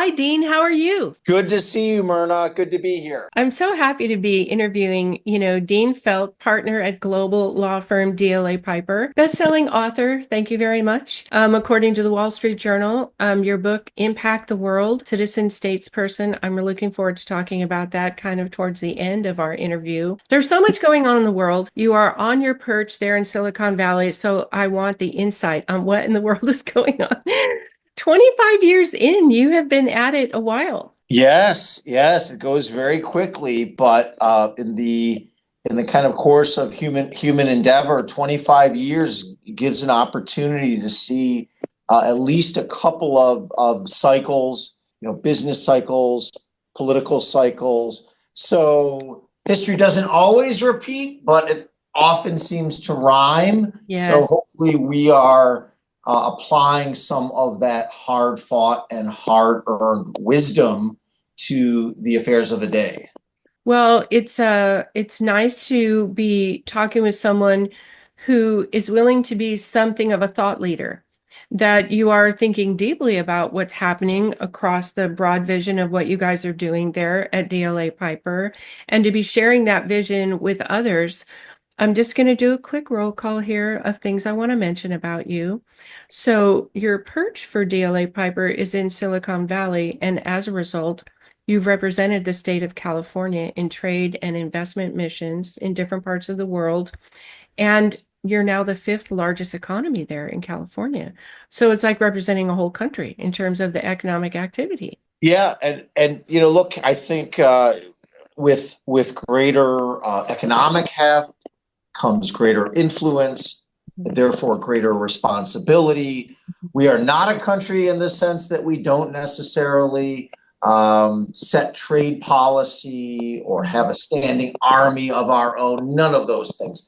Hi, Dean. How are you? Good to see you, Myrna. Good to be here. I'm so happy to be interviewing, Dean Fealk, partner at global law firm DLA Piper, best-selling author. Thank you very much. According to the Wall Street Journal, your book, Impact the World, Citizen Statesperson. I'm looking forward to talking about that kind of towards the end of our interview. There's so much going on in the world. You are on your perch there in Silicon Valley, so I want the insight on what in the world is going on. 25 years in, you have been at it a while. Yes, it goes very quickly, but in the kind of course of human endeavor, 25 years gives an opportunity to see at least a couple of cycles, business cycles, political cycles. So history doesn't always repeat, but it often seems to rhyme. So Yes. hopefully we are applying some of that hard fought and hard earned wisdom to the affairs of the day. Well, it's nice to be talking with someone who is willing to be something of a thought leader, that you are thinking deeply about what's happening across the broad vision of what you guys are doing there at DLA Piper, and to be sharing that vision with others. I'm just going to do a quick roll call here of things I want to mention about you. So, your perch for DLA Piper is in Silicon Valley, and as a result, you've represented the state of California in trade and investment missions in different parts of the world. And you're now the fifth largest economy there in California. So it's like representing a whole country in terms of the economic activity. Yeah, and look, I think with greater economic heft comes greater influence, therefore greater responsibility. We are not a country in the sense that we don't necessarily set trade policy or have a standing army of our own. None of those things,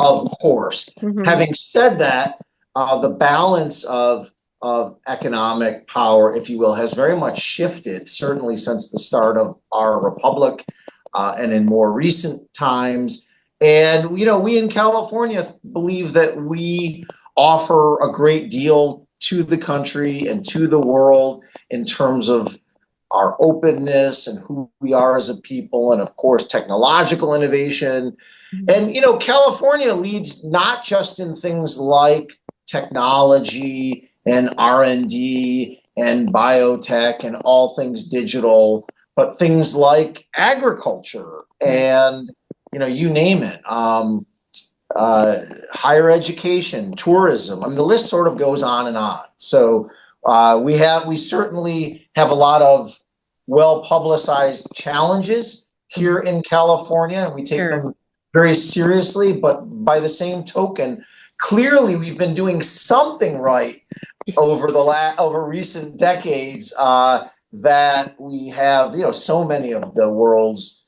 of course. Mhm. Having said that, the balance of economic power, if you will, has very much shifted, certainly since the start of our republic and in more recent times. And, we in California believe that we offer a great deal to the country and to the world in terms of our openness and who we are as a people, and of course, technological innovation. And, California leads not just in things like technology and R&D and biotech and all things digital, but things like agriculture Yeah. and, you name it, higher education, tourism. I mean, the list sort of goes on and on. So we certainly have a lot of well-publicized challenges here in California, and we take Sure. them very seriously. But by the same token, clearly we've been doing something right over recent decades, that we have so many of the world's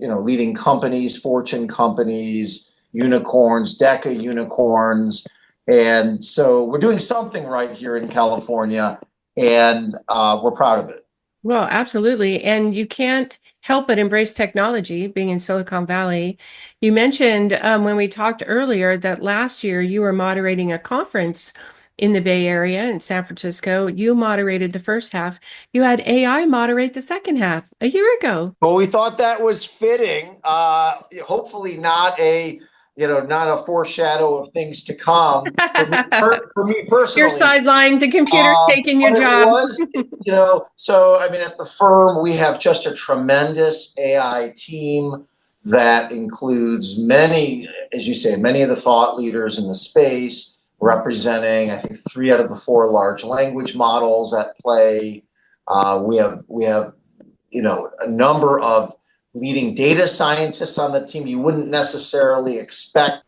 leading companies, fortune companies, unicorns, deca unicorns, and so we're doing something right here in California, and we're proud of it. Well, absolutely. And you can't help but embrace technology being in Silicon Valley. You mentioned when we talked earlier that last year you were moderating a conference in the Bay Area in San Francisco. You moderated the first half. You had AI moderate the second half a year ago. Well, we thought that was fitting. Hopefully, not a foreshadow of things to come for me You're personally. sidelined. The computer's taking your But it job. was, so I mean, at the firm, we have just a tremendous AI team that includes many, as you say, many of the thought leaders in the space, representing, I think, 3 out of the 4 large language models at play. We have a number of leading data scientists on the team. You wouldn't necessarily expect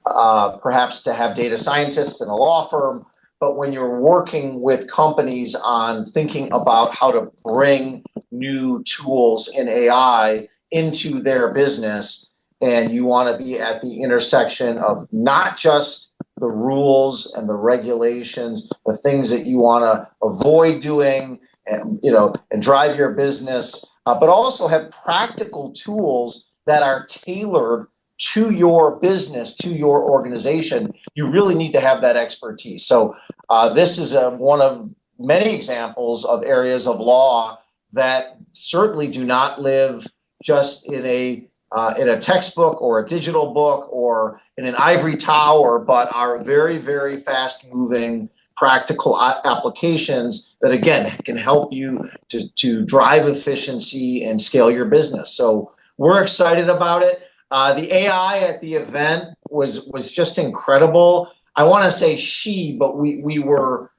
perhaps to have data scientists in a law firm, but when you're working with companies on thinking about how to bring new tools in AI into their business, and you want to be at the intersection of not just the rules and the regulations, the things that you want to avoid doing, and drive your business, but also have practical tools that are tailored to your business, to your organization. You really need to have that expertise. So this is one of many examples of areas of law that certainly do not live just in a textbook or a digital book or in an ivory tower, but are very, very fast moving practical applications that, again, can help you to drive efficiency and scale your business. So we're excited about it. The AI at the event was just incredible. I want to say but we were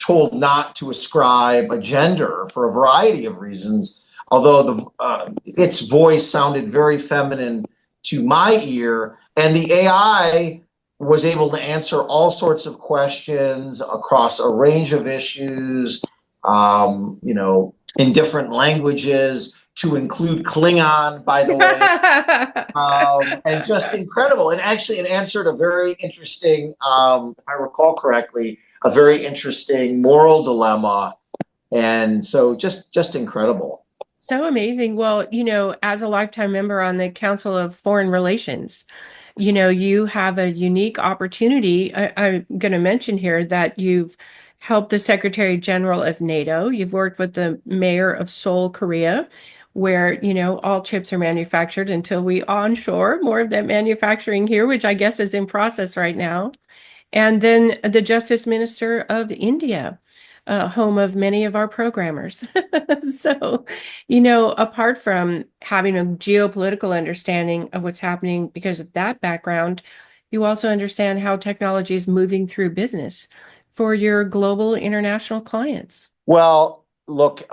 told not to ascribe a gender for a variety of reasons. Although its voice sounded very feminine to my ear, and the AI was able to answer all sorts of questions across a range of issues, in different languages, to include Klingon, by the way, and just incredible. And actually, it answered a very interesting, if I recall correctly, a very interesting moral dilemma. And so just incredible. So amazing. Well, as a lifetime member on the Council of Foreign Relations, you have a unique opportunity. I'm going to mention here that you've helped the Secretary General of NATO. You've worked with the mayor of Seoul, Korea, where, all chips are manufactured until we onshore more of that manufacturing here, which I guess is in process right now. And then the Justice Minister of India, home of many of our programmers. So, apart from having a geopolitical understanding of what's happening because of that background, you also understand how technology is moving through business for your global international clients. Well, look,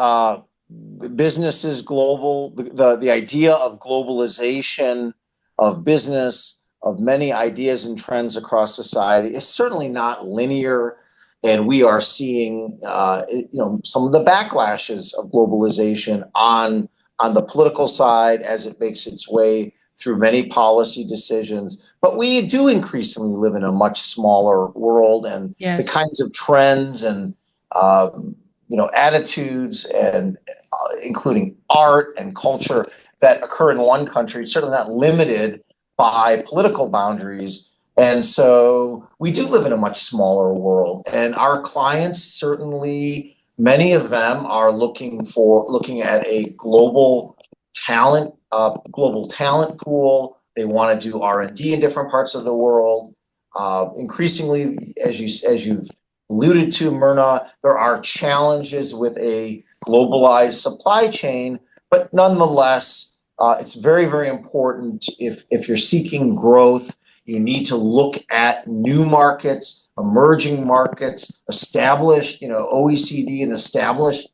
business is global. The idea of globalization of business, of many ideas and trends across society is certainly not linear. And we are seeing, some of the backlashes of globalization on the political side as it makes its way through many policy decisions. But we do increasingly live in a much smaller world, and the kinds of trends and attitudes and including art and culture that occur in one country, certainly not limited by political boundaries. And so we do live in a much smaller world, and our clients, certainly many of them, are looking at a global talent pool. They want to do R&D in different parts of the world. Increasingly, as you've alluded to, Myrna, there are challenges with a globalized supply chain, but nonetheless, it's very, very important if you're seeking growth. You need to look at new markets, emerging markets, established, OECD and established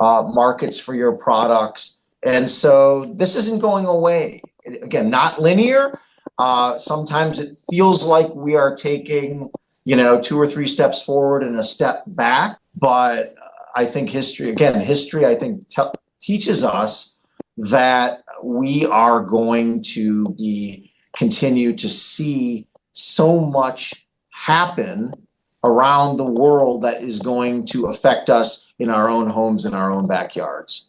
markets for your products. And so this isn't going away. Again, not linear. Sometimes it feels like we are taking, 2 or 3 steps forward and a step back. But I think history, I think teaches us that we are going to continue to see so much happen around the world that is going to affect us in our own homes, in our own backyards.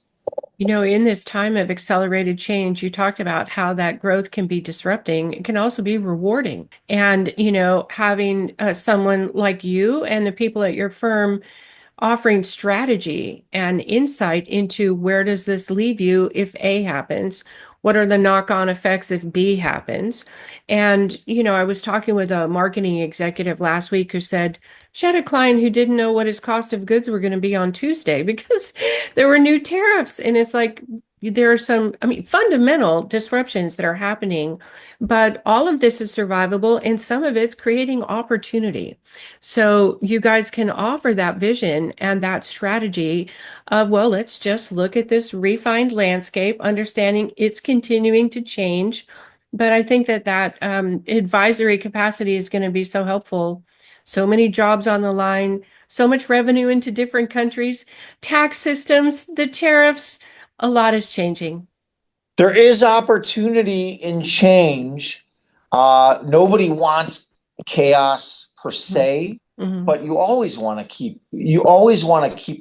In this time of accelerated change, you talked about how that growth can be disrupting. It can also be rewarding. And, having someone like you and the people at your firm offering strategy and insight into where does this leave you if A happens? What are the knock-on effects if B happens? And, I was talking with a marketing executive last week who said she had a client who didn't know what his cost of goods were going to be on Tuesday because there were new tariffs. And it's like, there are some, fundamental disruptions that are happening, but all of this is survivable and some of it's creating opportunity. So you guys can offer that vision and that strategy of, well, let's just look at this refined landscape, understanding it's continuing to change. But I think that advisory capacity is going to be so helpful. So many jobs on the line, so much revenue into different countries, tax systems, the tariffs, a lot is changing. There is opportunity in change. Nobody wants chaos per se, but you always want to keep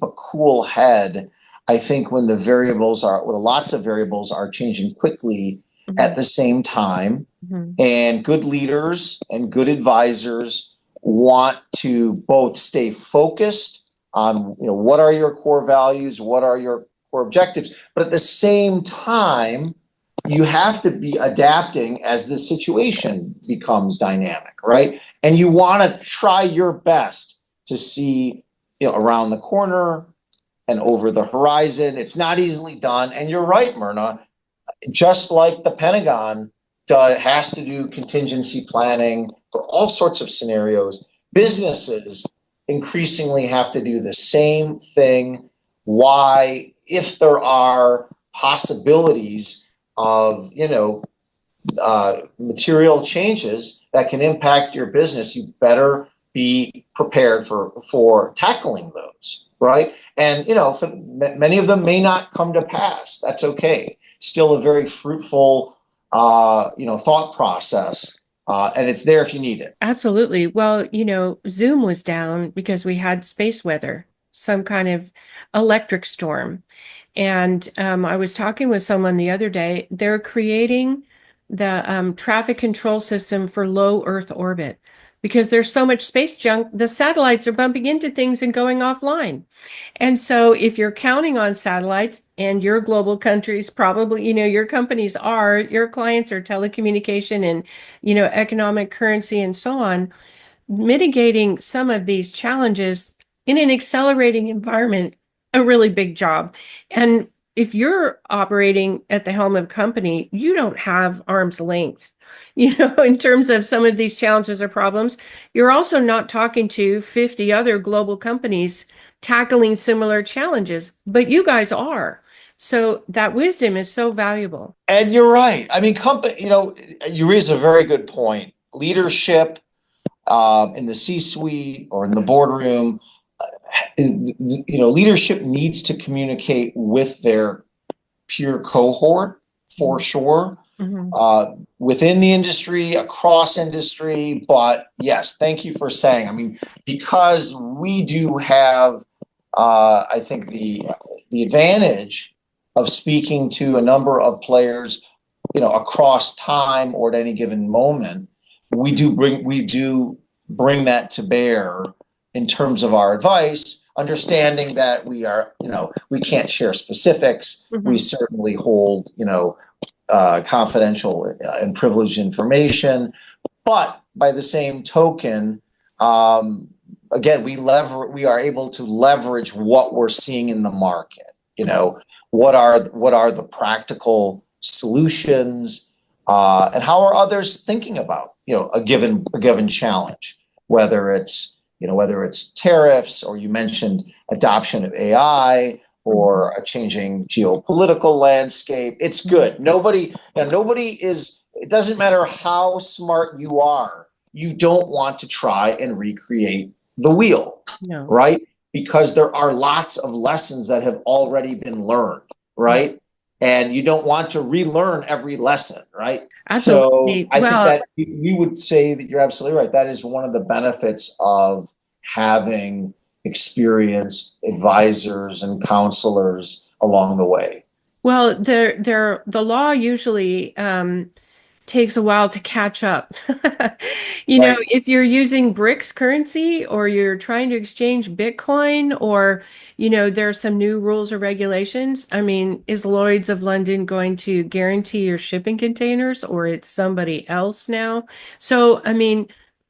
a cool head. I think when lots of variables are changing quickly at the same time, and good leaders and good advisors want to both stay focused on, what are your core values, what are your core objectives, but at the same time, you have to be adapting as the situation becomes dynamic, right? And you want to try your best to see, around the corner and over the horizon. It's not easily done. And you're right, Myrna, just like the Pentagon has to do contingency planning for all sorts of scenarios, businesses increasingly have to do the same thing. Why, if there are possibilities of, material changes that can impact your business, you better be prepared for tackling those, right? And, for many of them may not come to pass. That's okay. Still a very fruitful, thought process. And it's there if you need it. Absolutely. Well, Zoom was down because we had space weather, some kind of electric storm. And I was talking with someone the other day. They're creating the traffic control system for low Earth orbit because there's so much space junk. The satellites are bumping into things and going offline. And so if you're counting on satellites and your global countries, probably, your companies are, your clients are telecommunication and, economic currency and so on, mitigating some of these challenges in an accelerating environment, a really big job. And if you're operating at the helm of a company, you don't have arm's length, in terms of some of these challenges or problems. You're also not talking to 50 other global companies tackling similar challenges, but you guys are. So that wisdom is so valuable. And you're right. I mean, you raise a very good point. Leadership in the C-suite or in the boardroom, leadership needs to communicate with their peer cohort for sure, within the industry, across industry. But yes, thank you for saying. I mean, because we do have, I think the advantage of speaking to a number of players, across time or at any given moment. We do bring that to bear in terms of our advice, understanding that we are, we can't share specifics. We certainly hold, confidential and privileged information. But by the same token, again, we are able to leverage what we're seeing in the market. What are the practical solutions, and how are others thinking about a given challenge, whether it's tariffs, or you mentioned adoption of AI, or a changing geopolitical landscape. It's good. Nobody is. It doesn't matter how smart you are. You don't want to try and recreate the wheel, right? Because there are lots of lessons that have already been learned, right? And you don't want to relearn every lesson, right? Absolutely. So I think that we would say that you're absolutely right. That is one of the benefits of having experienced advisors and counselors along the way. Well, the law usually takes a while to catch up. If you're using BRICS currency or you're trying to exchange Bitcoin, or, there's some new rules or regulations. I mean, is Lloyd's of London going to guarantee your shipping containers, or it's somebody else now? So, I mean,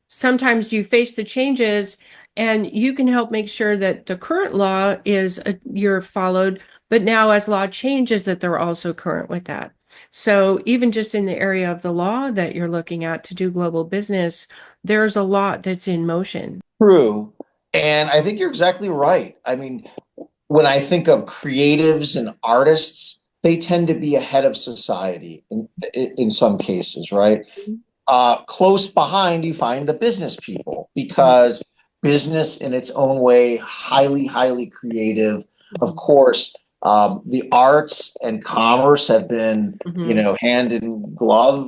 sometimes you face the changes and you can help make sure that the current law is you're followed, but now as law changes that they're also current with that. So even just in the area of the law that you're looking at to do global business, there's a lot that's in motion. True. And I think you're exactly right. I mean, when I think of creatives and artists, they tend to be ahead of society in some cases, right? Close behind, you find the business people, because business in its own way, highly, highly creative. Of course, the arts and commerce have been, hand in glove,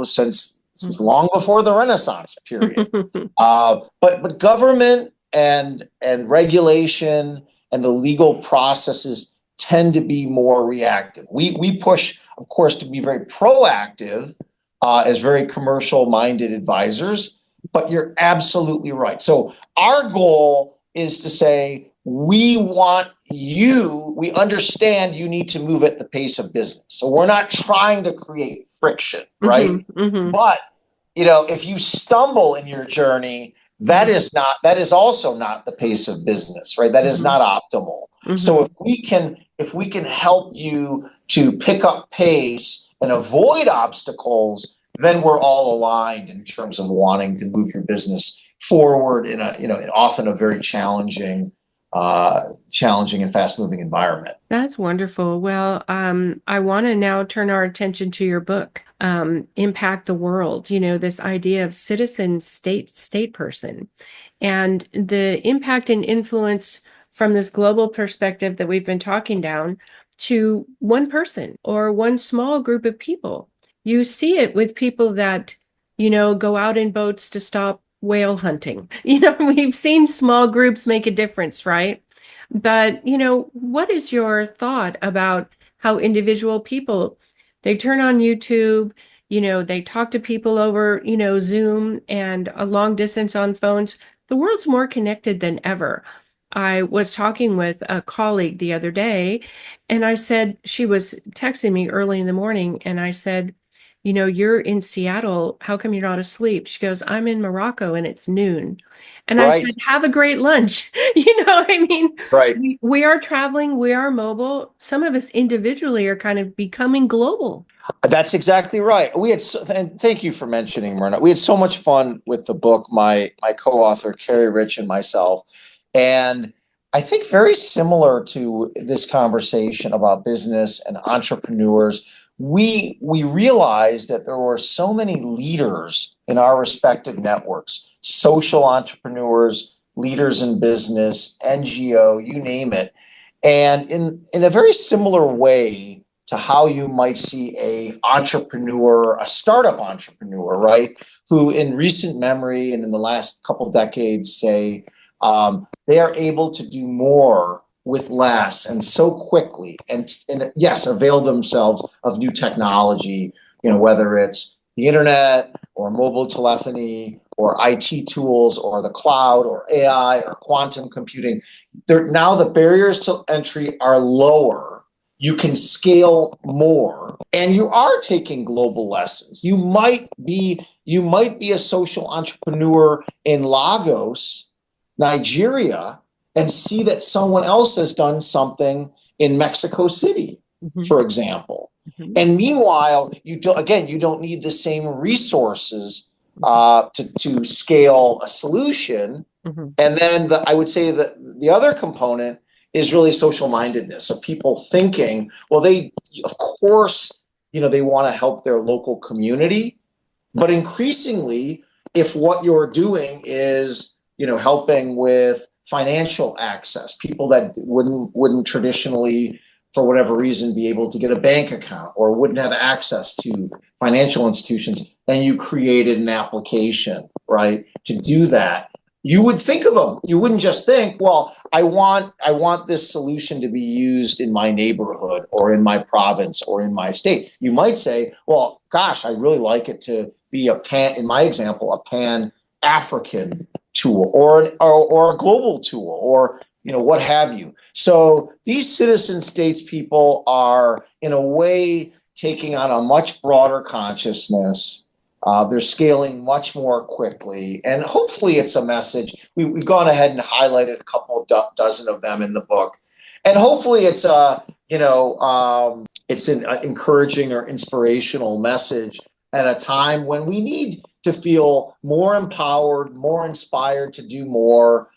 since long before the Renaissance period. But government and regulation and the legal processes tend to be more reactive. We push, of course, to be very proactive as very commercial-minded advisors. but you're absolutely right. So our goal is to say, we want you, we understand you need to move at the pace of business. So we're not trying to create friction, Mm-hmm, right? mm-hmm, But, if you stumble in your journey, mm-hmm, that is also not the pace of business, right? That is mm-hmm, not optimal. So mm-hmm. if we can help you to pick up pace and avoid obstacles, then we're all aligned in terms of wanting to move your business forward in a often a very challenging and fast moving environment. That's wonderful. Well, I want to now turn our attention to your book, Impact the World, this idea of citizen state person and the impact and influence from this global perspective that we've been talking down to one person or one small group of people. You see it with people that, go out in boats to stop whale hunting. We've seen small groups make a difference, right? But, what is your thought about how individual people, they turn on YouTube, they talk to people over, Zoom and a long distance on phones. The world's more connected than ever. I was talking with a colleague the other day, and I said, she was texting me early in the morning, and I said, you're in Seattle. How come you're not asleep? She goes, I'm in Morocco and it's noon. And I said, Right, have a great lunch. I mean, right. we are traveling, we are mobile. Some of us individually are kind of becoming global. That's exactly right. And thank you for mentioning Myrna. We had so much fun with the book, my co-author Carrie Rich and myself, and I think very similar to this conversation about business and entrepreneurs. We realized that there were so many leaders in our respective networks, social entrepreneurs, leaders in business, NGO, you name it, and in a very similar way to how you might see a startup entrepreneur, right? Who in recent memory and in the last couple of decades say they are able to do more with less and so quickly, and yes, avail themselves of new technology, whether it's the internet or mobile telephony or IT tools or the cloud or AI or quantum computing. Now the barriers to entry are lower, you can scale more, and you are taking global lessons. You might be a social entrepreneur in Lagos, Nigeria, and see that someone else has done something in Mexico City, Mhm, for example. mhm, And meanwhile, you don't need the same resources to scale a solution. mhm, And then I would say that the other component is really social mindedness. So people thinking, well, of course, they want to help their local community, but increasingly, if what you're doing is, helping with financial access, people that wouldn't traditionally, for whatever reason, be able to get a bank account or wouldn't have access to financial institutions, and you created an application, right, to do that, you would think of them. You wouldn't just think, well, I want this solution to be used in my neighborhood or in my province or in my state. You might say, well, gosh, I really like it to be in my example, a pan African tool or a global tool or what have you. So these citizen states people are in a way taking on a much broader consciousness. They're scaling much more quickly, and hopefully, it's a message. We've gone ahead and highlighted a couple of dozen of them in the book, and hopefully, it's an encouraging or inspirational message at a time when we need to feel more empowered, more inspired to do more.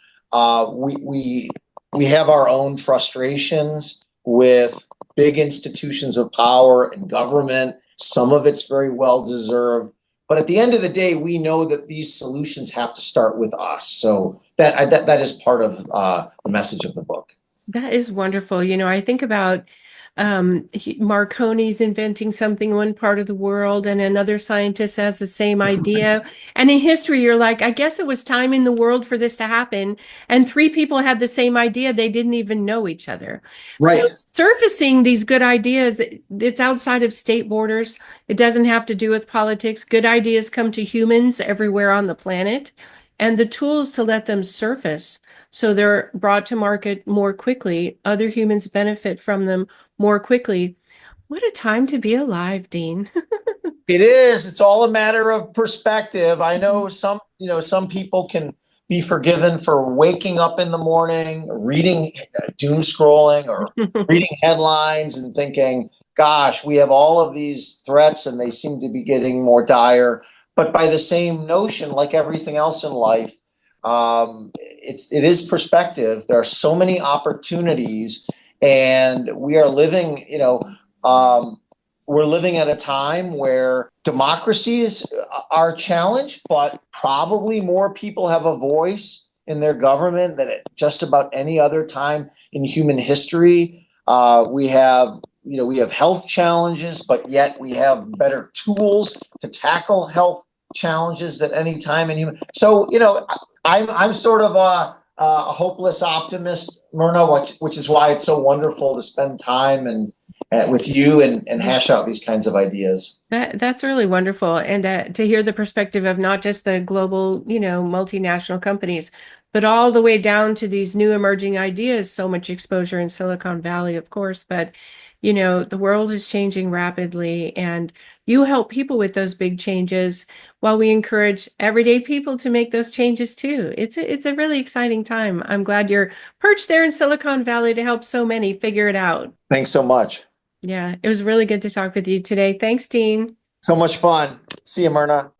We have our own frustrations with big institutions of power and government. Some of it's very well deserved. But at the end of the day, we know that these solutions have to start with us. So that is part of the message of the book. That is wonderful. I think about Marconi's inventing something in one part of the world, and another scientist has the same idea. And in history, you're like, I guess it was time in the world for this to happen. And three people had the same idea. They didn't even know each other. So Right. surfacing these good ideas, it's outside of state borders. It doesn't have to do with politics. Good ideas come to humans everywhere on the planet, and the tools to let them surface so they're brought to market more quickly. Other humans benefit from them more quickly. What a time to be alive, Dean. It is. It's all a matter of perspective. I know some people can be forgiven for waking up in the morning, reading doom scrolling or reading headlines and thinking, gosh, we have all of these threats and they seem to be getting more dire. But by the same notion, like everything else in life, it is perspective. There are so many opportunities, and we are living, we're living at a time where democracies are challenged, but probably more people have a voice in their government than at just about any other time in human history. We have health challenges, but yet we have better tools to tackle health challenges than any time in human. So, I'm sort of a hopeless optimist, Myrna, which is why it's so wonderful to spend time and with you and hash out these kinds of ideas. That's really wonderful. And to hear the perspective of not just the global, multinational companies, but all the way down to these new emerging ideas, so much exposure in Silicon Valley, of course, but the world is changing rapidly, and you help people with those big changes while we encourage everyday people to make those changes too. It's a really exciting time. I'm glad you're perched there in Silicon Valley to help so many figure it out. Thanks so much. Yeah, it was really good to talk with you today. Thanks, Dean. So much fun. See you, Myrna.